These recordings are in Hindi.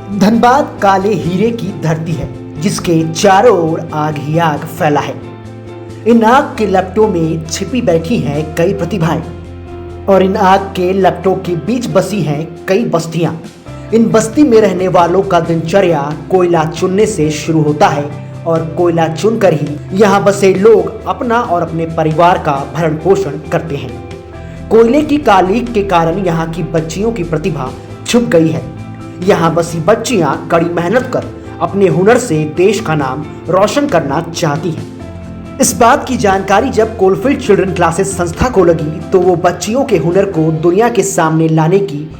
धनबाद काले हीरे की धरती है जिसके चारों ओर आग ही आग फैला है। इन आग के लपटों में छिपी बैठी हैं कई प्रतिभाएं और इन आग के लपटों के बीच बसी हैं कई बस्तियां। इन बस्ती में रहने वालों का दिनचर्या कोयला चुनने से शुरू होता है और कोयला चुनकर ही यहाँ बसे लोग अपना और अपने परिवार का भरण पोषण करते हैं। कोयले की कालीक के कारण यहाँ की बच्चियों की प्रतिभा छुप गई है। यहाँ बसी बच्चियां कड़ी मेहनत कर अपने हुनर से देश का नाम रोशन करना चाहती हैं। इस बात की जानकारी जब कोलफील्ड चिल्ड्रन क्लासेस संस्था को लगी तो वो बच्चियों के हुनर को दुनिया के सामने लाने की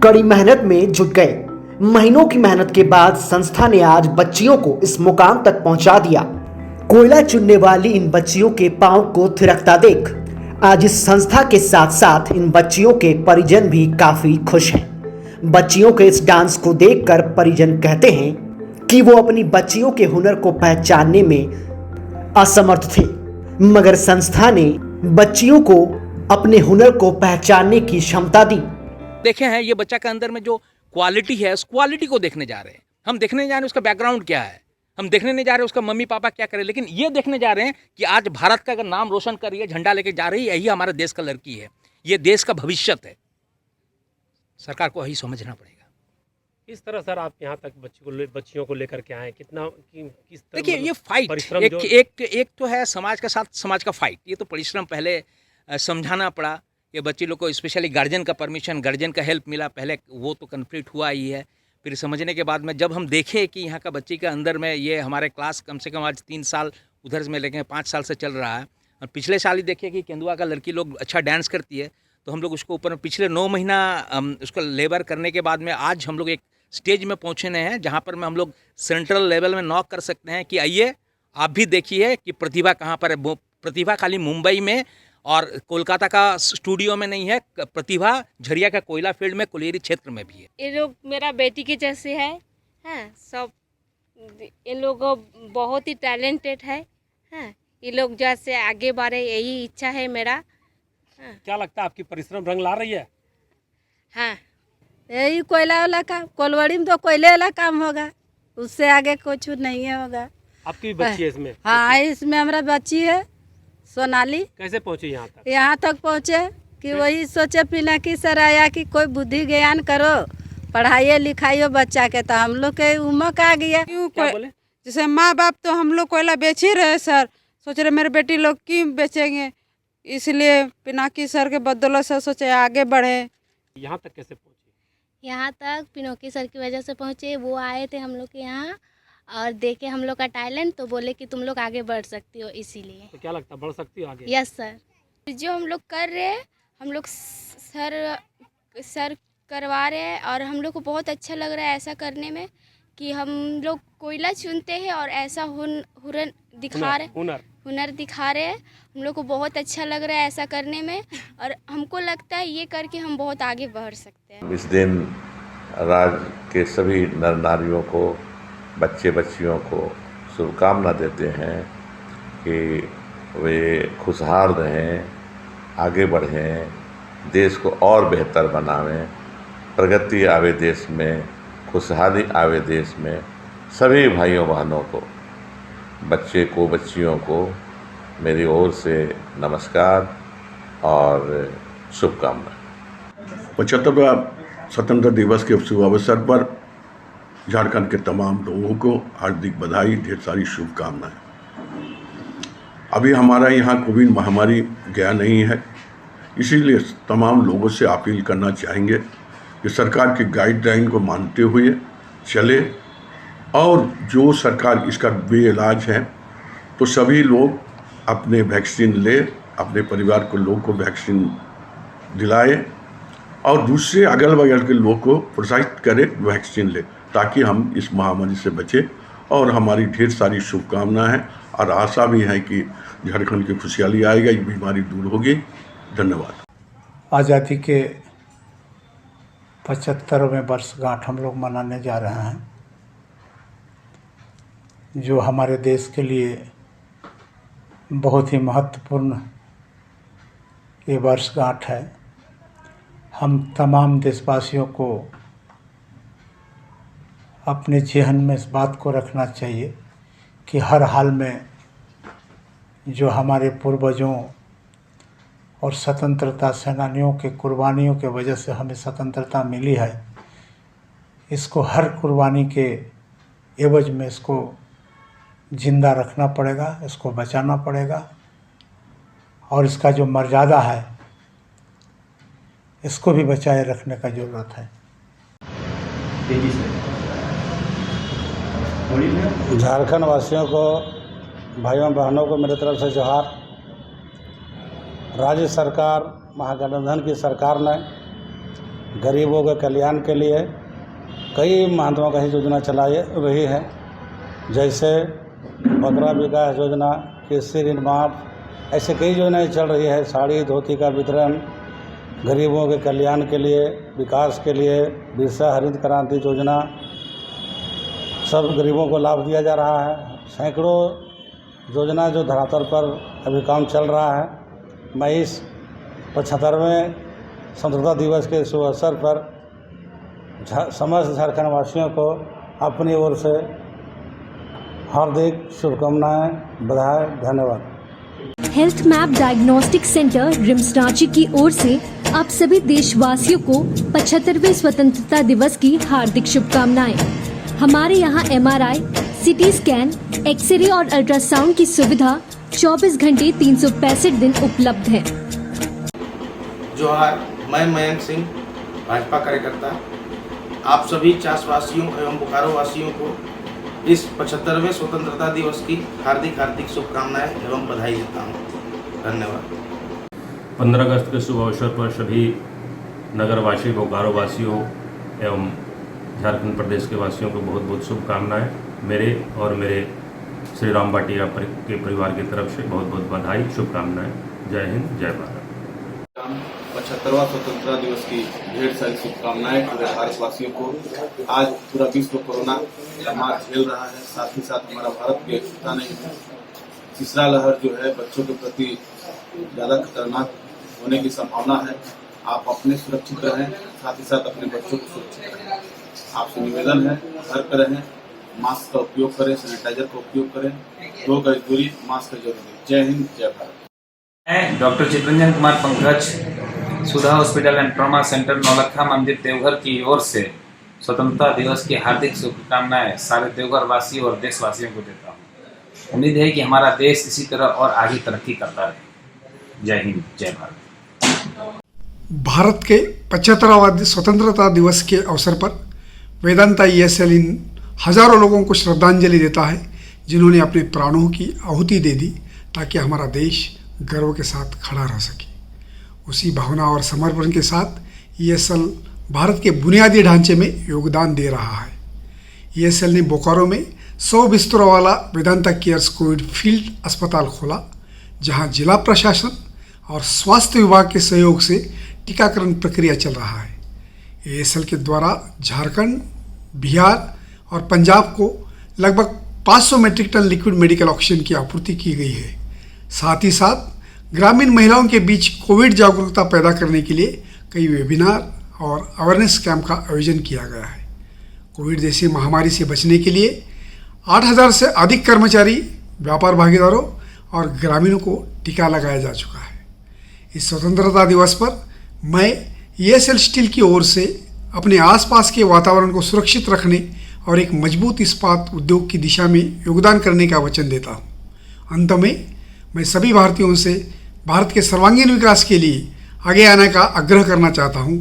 कड़ी मेहनत में जुट गए। महीनों की मेहनत के बाद संस्था ने आज बच्चियों को इस मुकाम तक पहुंचा दिया। कोयला चुनने वाली इन बच्चियों के पांव को थिरकता देख आज इस संस्था के साथ साथ इन बच्चियों के परिजन भी काफी खुश हैं। बच्चियों के इस डांस को देखकर परिजन कहते हैं कि वो अपनी बच्चियों के हुनर को पहचानने में असमर्थ थे, मगर संस्था ने बच्चियों को अपने हुनर को पहचानने की क्षमता दी। देखे हैं ये बच्चा के अंदर में जो क्वालिटी है उस क्वालिटी को देखने जा रहे हैं। हम देखने जा रहे हैं उसका बैकग्राउंड क्या है, हम देखने नहीं जा रहे उसका मम्मी पापा क्या करे, लेकिन ये देखने जा रहे हैं कि आज भारत का अगर नाम रोशन कर रही है, झंडा लेके जा रही है, यही हमारे देश का लड़की है, ये देश का भविष्य है। सरकार को यही समझना पड़ेगा। किस तरह सर आप यहाँ तक बच्चियों को लेकर के आए, किस तरह? देखिए ये फाइट एक तो है समाज के साथ समाज का फाइट। ये तो परिश्रम पहले समझाना पड़ा, ये बच्चे लोग को स्पेशली गार्जियन का परमिशन, गार्जियन का हेल्प मिला, पहले वो तो कंप्लीट हुआ ही है। फिर समझने के बाद में जब हम देखें कि यहाँ का बच्ची के अंदर में ये हमारे क्लास कम से कम आज 3 साल उधर से में लेके 5 साल से चल रहा है, और पिछले साल ही देखिए कि केंदुआ का लड़की लोग अच्छा डांस करती है, तो हम लोग उसको ऊपर पिछले 9 महीना उसको लेबर करने के बाद में आज हम लोग एक स्टेज में पहुँचे हैं जहाँ पर हम लोग सेंट्रल लेवल में नॉक कर सकते हैं कि आइए आप भी देखिए कि प्रतिभा कहाँ पर है। प्रतिभा खाली मुंबई में और कोलकाता का स्टूडियो में नहीं है, प्रतिभा झरिया का कोयला फील्ड में कोलेरी क्षेत्र में भी है। ये लोग मेरा बेटी के जैसे है, हैं सब। इन लोग बहुत ही टैलेंटेड है, हैं। ये लोग जैसे आगे बढ़े यही इच्छा है मेरा। क्या लगता है आपकी परिश्रम रंग ला रही है? हाँ, यही कोयला वाला काम, कोलवाड़ी में तो कोयले वाला काम होगा, उससे आगे कुछ नहीं होगा। आपकी भी बच्ची है इसमें? हाँ, इसमें हमारा बच्ची है सोनाली। कैसे पहुंची यहाँ तक? यहाँ तक पहुँचे कि वही सोचे पिनाकी सर आया कि कोई बुद्धि ज्ञान करो, पढ़ाइए लिखाइए बच्चा के, तो हम लोग के उम्र आ गया। जैसे माँ बाप तो हम लोग कोयला बेच ही रहे सर, सोच रहे मेरे बेटी लोग क्यों बेचेंगे, इसलिए पिनाकी सर के बदौलत से सोचे आगे बढ़े। यहाँ तक कैसे पहुँची? यहाँ तक पिनोकी सर की वजह से पहुँचे। वो आए थे हम लोग के यहाँ और देखे हम लोग का टैलेंट, तो बोले कि तुम लोग आगे बढ़ सकती हो, इसीलिए। तो क्या लगता है बढ़ सकती हो आगे? Yes sir. जो हम लोग कर रहे हैं, हम लोग सर करवा रहे हैं और हम लोग को बहुत अच्छा लग रहा है ऐसा करने में कि हम लोग कोयला चुनते हैं और ऐसा हुनर दिखा रहे हैं। हम लोग को बहुत अच्छा लग रहा है ऐसा करने में और हमको लगता है ये करके हम बहुत आगे बढ़ सकते हैं। इस दिन राज्य के सभी नर नारियों को, बच्चे बच्चियों को शुभकामना देते हैं कि वे खुशहाल रहें, आगे बढ़ें, देश को और बेहतर बनावें, प्रगति आवे देश में, खुशहाली आवे देश में। सभी भाइयों बहनों को, बच्चे को, बच्चियों को मेरी ओर से नमस्कार और शुभकामनाएं। 75वां स्वतंत्रता दिवस के शुभ अवसर पर झारखंड के तमाम लोगों को हार्दिक बधाई, ढेर सारी शुभकामनाएं। अभी हमारा यहाँ कोविड महामारी गया नहीं है, इसीलिए तमाम लोगों से अपील करना चाहेंगे कि सरकार की गाइडलाइन को मानते हुए चले और जो सरकार इसका बेइलाज है तो सभी लोग अपने वैक्सीन ले, अपने परिवार को लोगों को वैक्सीन दिलाए और दूसरे अगल बगल के लोगों को प्रोत्साहित करें वैक्सीन ले, ताकि हम इस महामारी से बचें। और हमारी ढेर सारी शुभकामनाएं हैं और आशा भी है कि झारखंड की खुशहाली आएगा, ये बीमारी दूर होगी। धन्यवाद। आज़ादी के 75वें वर्षगांठ हम लोग मनाने जा रहे हैं, जो हमारे देश के लिए बहुत ही महत्वपूर्ण ये वर्षगांठ है। हम तमाम देशवासियों को अपने जेहन में इस बात को रखना चाहिए कि हर हाल में जो हमारे पूर्वजों और स्वतंत्रता सेनानियों के कुर्बानियों के वजह से हमें स्वतंत्रता मिली है, इसको हर कुर्बानी के एवज में इसको जिंदा रखना पड़ेगा, इसको बचाना पड़ेगा और इसका जो मर्यादा है इसको भी बचाए रखने का ज़रूरत है। झारखंड वासियों को, भाइयों बहनों को मेरे तरफ से जोहार। राज्य सरकार, महागठबंधन की सरकार ने गरीबों के कल्याण के लिए कई महत्वाकांक्षी योजना चलाई रही है, जैसे बकरा विकास योजना, कृषि ऋण माफ, ऐसे कई योजनाएं चल रही है। साड़ी धोती का वितरण, गरीबों के कल्याण के लिए, विकास के लिए बिरसा हरित क्रांति योजना, सब गरीबों को लाभ दिया जा रहा है। सैकड़ों योजना जो धरातल पर अभी काम चल रहा है। मैं इस 75वें स्वतंत्रता दिवस के शुभ अवसर पर समस्त झारखंड वासियों को अपनी ओर से हार्दिक शुभकामनाएं, बधाई, धन्यवाद। Health map diagnostic centre RIMS Ranchi की ओर से आप सभी देशवासियों को 75वें स्वतंत्रता दिवस की हार्दिक शुभकामनाएं। हमारे यहाँ MRI, CT स्कैन, एक्सरे और अल्ट्रासाउंड की सुविधा 24 घंटे 365 दिन उपलब्ध है। जोहार, मैं मयंक सिंह, भाजपा कार्यकर्ता, आप सभी चासवासियों एवं बोकारो वासियों को इस 75वें स्वतंत्रता दिवस की हार्दिक हार्दिक शुभकामनाएं एवं बधाई देता हूँ। धन्यवाद। 15 अगस्त के शुभ अवसर पर सभी नगरवासी, बोकारो वासियों एवं झारखंड प्रदेश के वासियों को बहुत बहुत शुभकामनाएं। मेरे और मेरे श्री राम भाटिया के परिवार की तरफ से बहुत बहुत बधाई, शुभकामनाएं। जय हिंद, जय भारत। 75वां स्वतंत्रता दिवस की ढेर सारी शुभकामनाएं पूरे भारतवासियों को। आज पूरा विश्व कोरोना का मार झेल रहा है, साथ ही साथ हमारा भारत भी एकजुटता नहीं है। तीसरा लहर जो है बच्चों के प्रति ज़्यादा खतरनाक होने की संभावना है। आप अपने सुरक्षित रहें, साथ ही साथ अपने बच्चों को सुरक्षित रहें। आपसे निवेदन है, घर पर रहें, मास्क का उपयोग करें, सैनिटाइजर का उपयोग करें, 2 गज दूरी, मास्क जरूरी। जय हिंद, जय भारत। मैं doctor Chittaranjan Kumar Pankaj, Sudha hospital and trauma centre Naulakha मंदिर देवघर की ओर से स्वतंत्रता दिवस की हार्दिक शुभकामनाएं सारे देवघर वासियों और देशवासियों को देता हूं। उम्मीद है कि हमारा देश इसी तरह और आगे तरक्की करता रहे। जय हिंद, जय भारत। भारत के 75वां स्वतंत्रता दिवस के अवसर पर वेदांता ESL इन हजारों लोगों को श्रद्धांजलि देता है जिन्होंने अपने प्राणों की आहुति दे दी ताकि हमारा देश गर्व के साथ खड़ा रह सके। उसी भावना और समर्पण के साथ ESL भारत के बुनियादी ढांचे में योगदान दे रहा है। ESL ने बोकारो में 100 बिस्तरों वाला वेदांता केयर्स कोविड फील्ड अस्पताल खोला, जहां जिला प्रशासन और स्वास्थ्य विभाग के सहयोग से टीकाकरण प्रक्रिया चल रहा है। ESL के द्वारा झारखंड, बिहार और पंजाब को लगभग 500 metric ton liquid medical oxygen की आपूर्ति की गई है। साथ ही साथ ग्रामीण महिलाओं के बीच कोविड जागरूकता पैदा करने के लिए कई वेबिनार और अवेयरनेस कैंप का आयोजन किया गया है। कोविड जैसी महामारी से बचने के लिए 8000 से अधिक कर्मचारी, व्यापार भागीदारों और ग्रामीणों को टीका लगाया जा चुका है। इस स्वतंत्रता दिवस पर मैं ESL स्टील की ओर से अपने आसपास के वातावरण को सुरक्षित रखने और एक मजबूत इस्पात उद्योग की दिशा में योगदान करने का वचन देता हूँ। अंत में मैं सभी भारतीयों से भारत के सर्वांगीण विकास के लिए आगे आने का आग्रह करना चाहता हूँ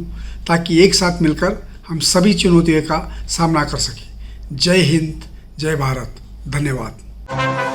ताकि एक साथ मिलकर हम सभी चुनौतियों का सामना कर सकें। जय हिंद, जय भारत, धन्यवाद।